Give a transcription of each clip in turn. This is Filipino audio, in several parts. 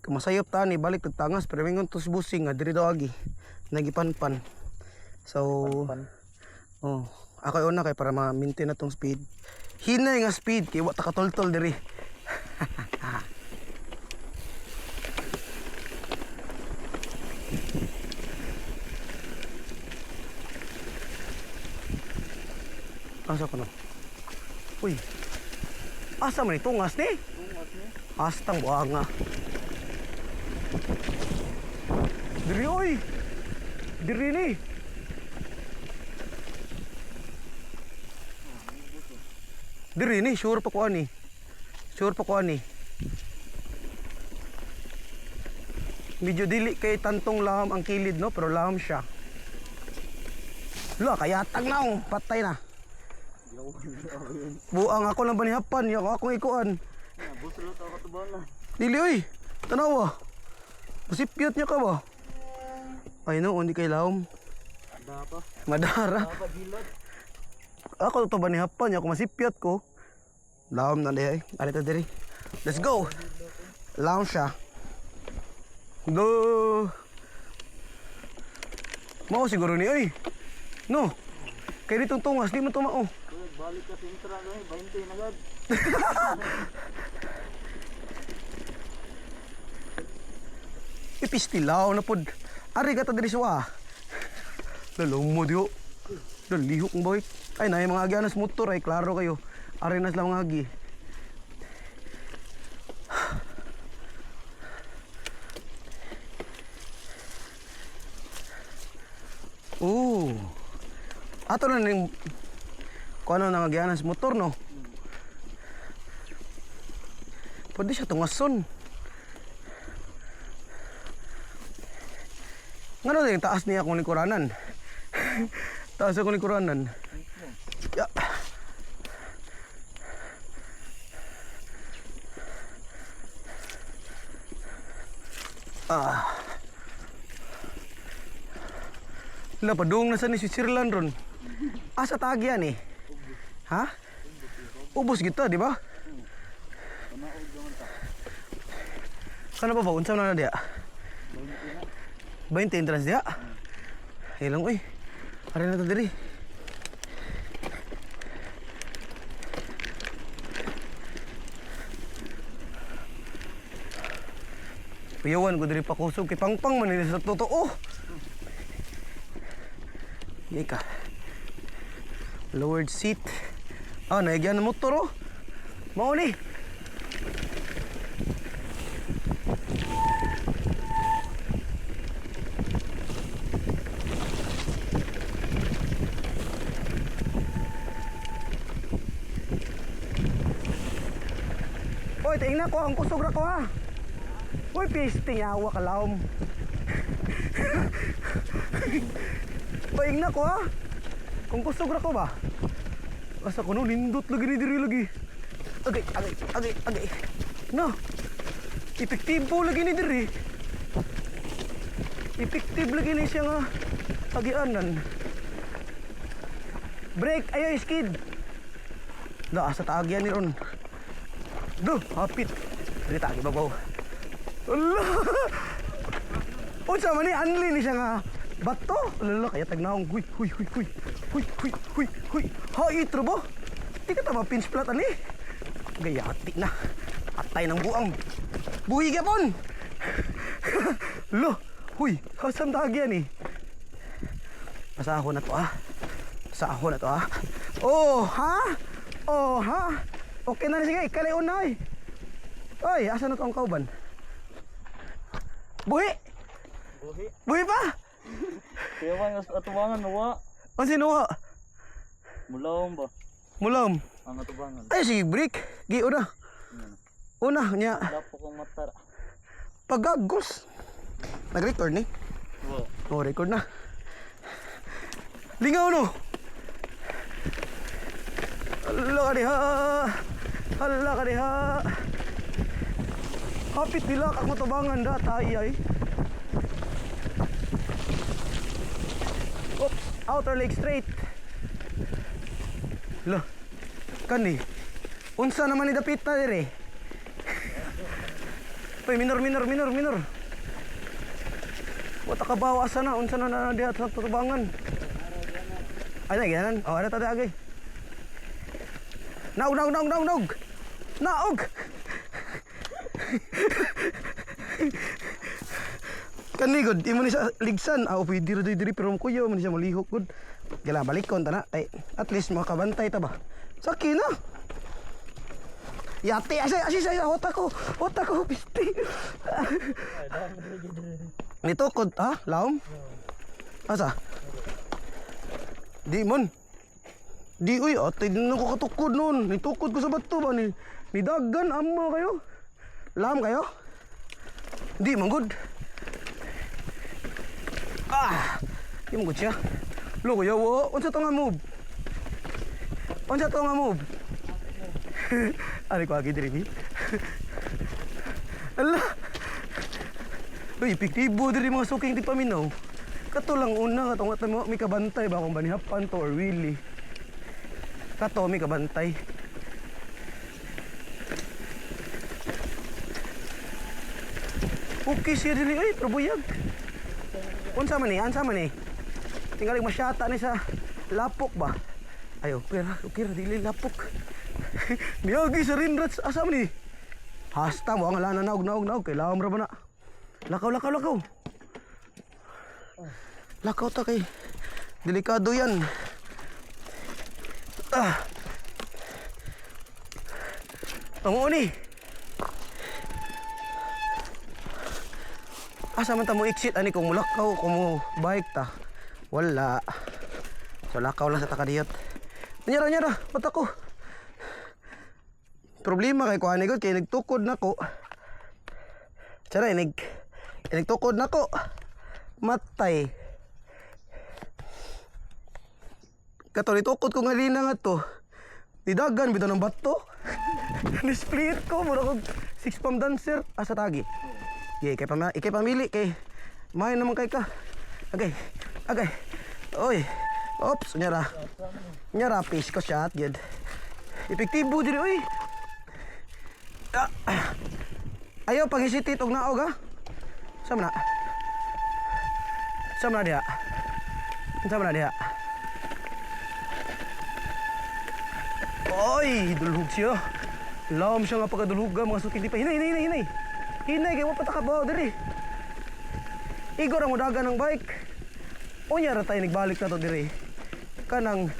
Masayop ta ni balik tagtangas pero mingon to si busing nga diri daw agi nagipanpan. So oh, ako una kay para ma-maintain na tong speed. Hinay nga speed kay wa ta katultol diri. Asa ko no? Uy. Asa man tungas ni? Tungas ni. Astang buanga. Diri oy. Diri ni. Diri ni sure pa ko ani. Sure pa ko ani. Medyo dili kay tantong laham ang kilid no, pero laham siya. Lo kaya tagnaw, patay na. Buang ako lang banihapan, ya akong ikuan. Busulot ako katubangan. Dili oy. Tanaw ah. Masipyot niya ka ba? Ay no, hindi kay lahom. Dapa. Madara. Dapa gilad. Ako to banihapan, ako masipyot ko. Lahom na dihay. Ari ta diri. Let's go. Lahom siya. Go. Mao siguro ni oy. No. Kay ditong tungas di mo tumao. Balik ka sintra na 20 na gad. Ipistilaw na pod. Ari ka ta diri suwa. Lalong mo diyo. Dalihok ng boy. Ay na yung mga agyanas motor ay klaro kayo. Ari na sila mga agi. Ato na ning kung ano nang agyanas motor no. Pwede siya tungason. Ngano din taas niya akong likuranan. Taas akong likuranan. Ya. Wala padung na sa ni Switzerland ron. Asa tagyan eh. Ha? Ubos kita, di ba? Kana pa ba unsa na dia? 20 entrance dia. Ilang oy. Ari na ta diri. Piyawan ko diri pa kusog kay pangpang man ni sa totoo. Yay ka. Lowered seat. Ah, naigyan ng motor oh. Mauli. Oy, tingnan ko ang kusog ra ko ha. Uy, pisting yawa ka laom. Paing na ko ha. Kung kusog ra ko ba? Asa ko no, lindot lagi ni diri lagi. Agay. No. Epektibo lagi ni diri. Epektibo lagi ni siya nga agianan. Break, ayo skid. Da, asa taagyan ni ron. Duh, hapit. Dili taagi babaw. Allah! Unsa man ni anli ni siya nga bato. Lalo kaya tagnaong. Huy. Ha, itro bo. Di ka tama pinch flat ani. Gayati na. Atay ng buang. Buhi gapon. Lo, huy, hasam tagyan eh. Pasahon na to ah. Pasahon na to ah. Oh, ha? Okay na sige, ikalayon na eh. Oy, asa na to ang kauban? Buhi pa? Kaya man atubangan nawa. Ang sinuha? Mulawom ba? Mulam. Ang atubangan. Ay, sige, break. Gi, una. Una, niya. Lapo kong matara. Pagagos. Nag-record ni? Wow. Oh, record na. Lingaw no. Hala ka diha. Hapit nila kang matabangan da tayo ay. Oops, outer leg straight. Lo. Kani. Unsa naman ni dapit na dire? Uy, minor. Wata ka bawa asa na, unsa na diha sa tubangan. Ay, na ganan. Oh, ada tadi agay. Naog. Kanigod, imo ni sa ligsan. Ah, pwede ro diri pero kuya man siya malihok gud. Gala balikon ta na. Ay, at least makabantay ta ba. Saki na. Yati asay otak ko pisti. Nitukod ha, laom. Asa? Di mon. Di uy, ate din ako katukod noon. Nitukod ko sa bato ba ni dagan amo kayo. Lam kayo? Di man good. Di man good siya. Logo yawo, unsa to nga move? Ari ko agi diri. Allah. Uy, epektibo diri mga suking di paminaw. Kato lang una katong at mo mi kabantay ba kung banihapan to or really. Kato mi kabantay. Okay siya dili ay probuyag. Unsa man ni? Tingali masyata ni sa lapok ba? Ayo, okay ra dili lapok. Miyagi sa rinrats asa man ni? Hasta mo ang alana naog kay lawom ra ba na? Lakaw. Lakaw ta kay delikado yan. Tungo ni. Asa man ta mo exit ani kung mulakaw kung mo bike ta. Wala. So lakaw lang sa takadiyot. Nyara, mata ko. Problema kay kuha ni kay nagtukod nako. Tsara nagtukod nako. Matay. Kato nitukod ko nga lina nga to. Didagan bitaw ng bato. Ni-split ko mura kog 6 pump dancer asa tagi. Ikay pamili kay may naman kay ka. Agay. Oy. Oops, nyara fish ko shot gid. Epektibo diri oy. Ayaw pangisitit og naog ha. Sama na dia. Oy, dulhog siya. Lawom siya nga pagkadulhoga mga suki di pa. Hinay. Hinay kay wa patakabaw diri. Igor ang mudagan ng bike. Unya ra tayo nagbalik na to diri. Kanang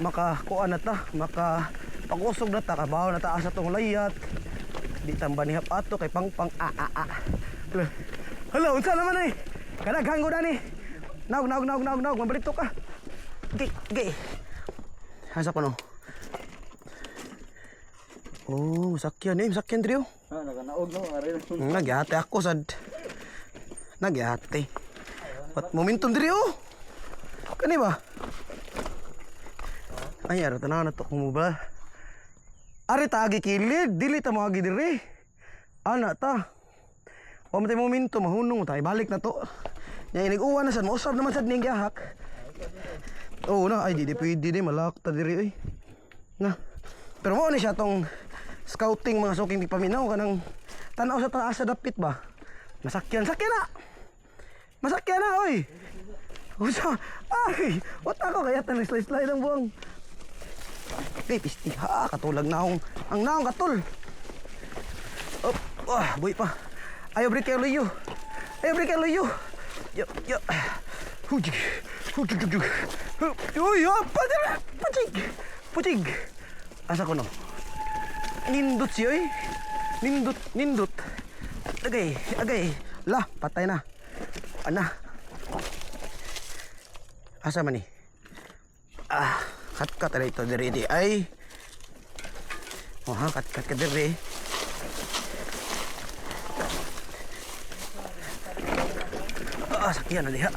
makakuan na ta, makapag-usog na ta, kabaw na ta asa tong layat. Di tamba ni ato kay pangpang Hello, unsa naman eh? Kanaghang ko na ni. Naog, mabalik to ka. Gay. Hasa pa no? Oh, masakyan diri oh. Naganaog no, ari. Nagyate ako sad. Nagyate. Wat momentum diri oh. Kani ba? Ay, ara tanaw na to kung ba. Ari ta agi kilid, dili ta mo agi diri. Ana ta. Wa man tay momentum mahunong ta, balik na to. Nya inig-uwan na sad, mausab naman sad ning gihak. Oh, na ay di pwede di malak ta diri oy. Na. Pero mo ni siya tong scouting mga suking di paminaw kanang tanaw sa taas sa dapit ba. Masakyan na oy. Usa, ay, what ako kaya tan slide ang buang. Okay, pisti ha, katulag naong ang naong katul. Boy pa. Ayo break kayo luyo. Yo. Hujig. Uy, Pucig. Asa ko no? Nindot siya eh. Nindot. Agay. Lah, patay na. Ana. Asa man ni? Kat dito diri di ay. Oh ha, kat ka diri. Sakyan na diha.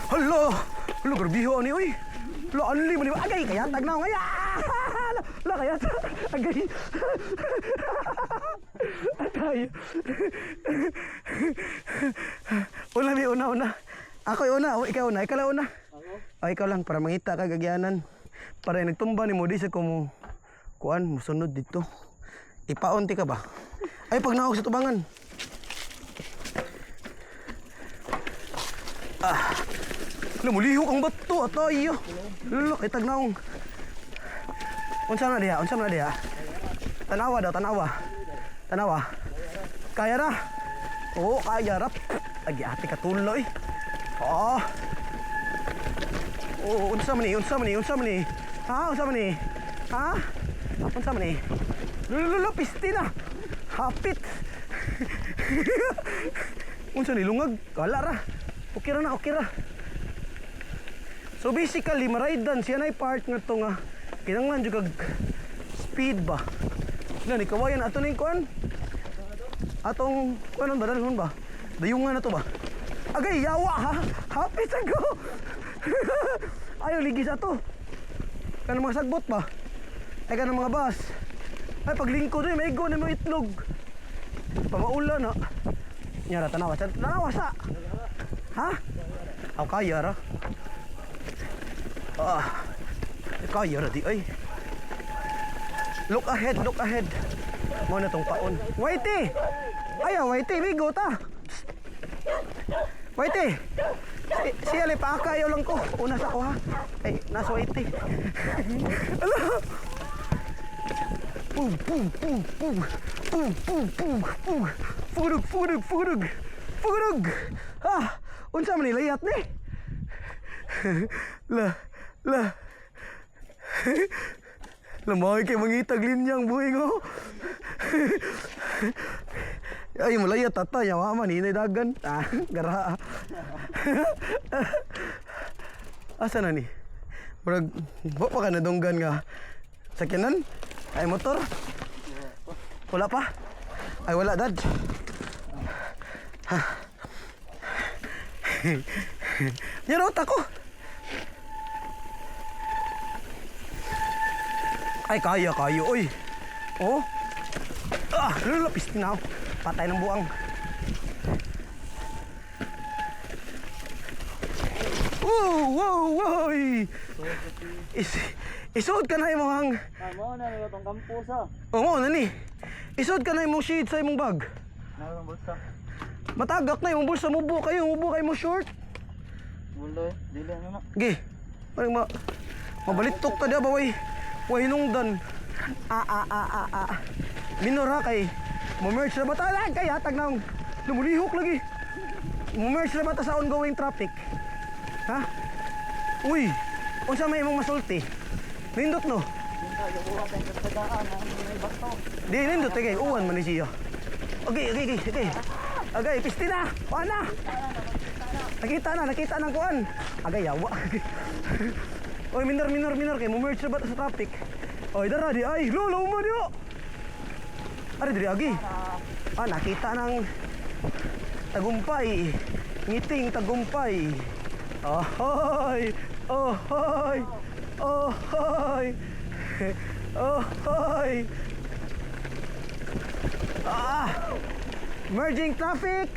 Hello, garbiho ni oy. Lo anli man ni agay kaya tagnaw ngaya. La kaya agay. Atay. Una. Ako una, ikaw una. Ikaw lang para mangita ka gagyanan. Para nagtumba ni mo di sa kumo kuan musunod dito. Ipaunti ka ba? Ay, pag naog sa tubangan. Namulihok ang bato at tayo. Lalo, kay tagnaong. Unsa na diha? Unsa na diha? Tanawa daw, tanawa. Tanawa. Kaya na. Oo, kaya rap. Agi ate katuloy. Oo. Oo, unsa man ni? Unsa man ni? Unsa man ni? Ha? Unsa man ni? Ha? Unsa man ni? Lulu, pisti na. Hapit. Unsa ni lungag? Wala ra. Okay ra na, okay ra. So basically, maraydan siya na part nga to nga kinanglan jud kag speed ba. Na ni kawayan ato ning kuan. Atong kuan ba dalhon ba? Dayungan na to ba? Agay yawa ha. Hapit ako. Ayo ligis ato. Kanang mga sagbot ba? Ay kanang mga bus. Ay paglingkod ay maigo na mo itlog. Pamaula na. Nyara tanawa, tanawa sa. Ha? Aw kaya ra. Kaya ra di ay. Look ahead, look ahead. Mo na tong paon. Waiti. Ayaw, waiti, bigo ta. Waiti. Siya le pa ayaw lang ko. Una sa ko ha. Ay, nasa waiti. Ala. Pum pum pum pum. Pum pum pum pum. Fugurug, fugurug, fugurug. Fugurug. Ah, unsa man ni layat ni? La. Lamay kay mangitag linyang buhing oh. Ay malaya tata ya mama ni dagan. Ah, gara. Asa na ni? Murag wa pa ka na donggan nga sakyanan? Ay motor? Wala pa? Ay wala dad. Nyarot ako. Ay kaya oy. Oh. Lulapis na. Patay ng buang. Wow. Isod ka na imong hang. Mo na ni tong kampusa. Oo, nani. Isod ka na imong sheet sa imong bag. Narong bulsa. Matagak na imong bulsa mubo kayo mo short. Buloy, dili na. Gi. Parang mabalitok ta dia ba way. Way hinungdan. Minor ha kay mo-merge na ba ta kay hatag nang lumulihok lagi. Mo-merge na ba ta sa ongoing traffic? Ha? Uy, unsa may imong masulti? Nindot no? Di nindot kay uwan man ni siya. Okay. Agay, pisti na. Kuan na. Nakita ng kuan. Agay yawa. Oy, minor kay mo-merge na ba ta sa traffic? Oy, dara di ay, lolo mo dio. Ari diri agi. Nakita ng tagumpay. Ngiting tagumpay. Ahoy! Merging traffic.